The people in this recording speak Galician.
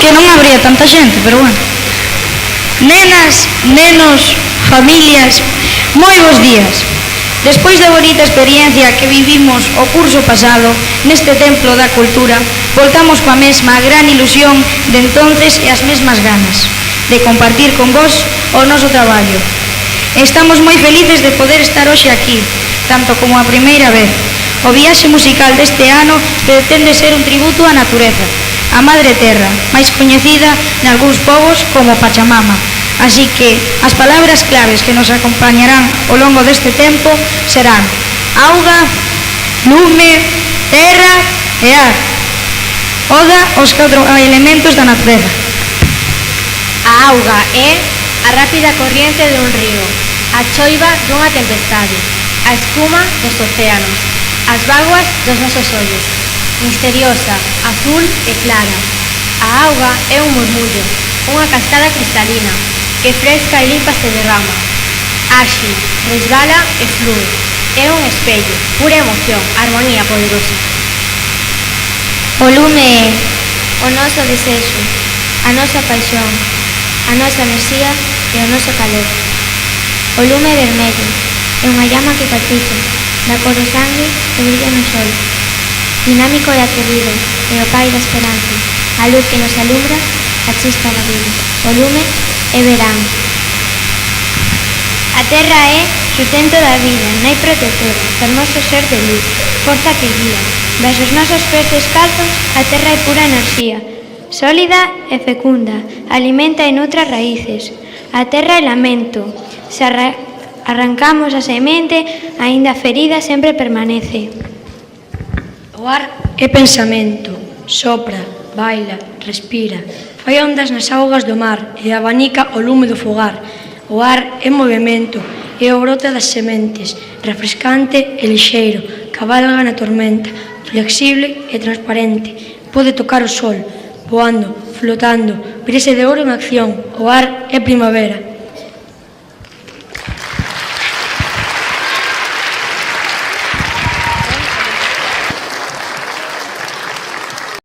que non habría tanta xente, pero bueno. Nenas, nenos, familias, moi bons días. Despois da bonita experiencia que vivimos o curso pasado neste templo da cultura, voltamos coa mesma gran ilusión de entonces e as mesmas ganas de compartir con vos o noso traballo. Estamos moi felices de poder estar hoxe aquí, tanto como a primeira vez. O viaxe musical deste ano pretende ser un tributo á natureza, a Madre Terra, máis coñecida nalgúns povos como Pachamama. Así que as palabras claves que nos acompañarán ao longo deste tempo serán auga, lume, terra e ar. Oda aos 4 elementos da natureza. A auga é a rápida corriente dun río, a choiva dunha tempestade, a espuma dos océanos, as vaguas dos nosos ollos, misteriosa, azul e clara. A auga é un murmullo, unha cascada cristalina, que fresca e limpa se derrama. Áxil, resbala e flúe. É un espello, pura emoción, armonía poderosa. O lume é o noso desexo, a nosa paixón, a nosa enerxía e o noso calor. O lume é vermello, é unha llama que palpita, da cor do sangue que brilla no sol. Dinámico e atrevido, é o pai da esperanza, a luz que nos alumbra, a chispa da vida. O lume é verán. A terra é sustento da vida, nai protectora, fermoso ser de luz, forza que guía. Baixo os nosos pés descalzos, a terra é pura enerxía, sólida e fecunda, alimenta e nutre as raíces. A terra é lamento, se arrancamos a semente, aínda ferida sempre permanece. O ar é pensamento, sopra, baila, respira, fai ondas nas augas do mar e abanica o lume do fogar. O ar é movimento, é o brote das sementes, refrescante e lixeiro, cabalga na tormenta, flexible e transparente, pode tocar o sol, voando, flotando, brise de ouro en acción. O ar é primavera.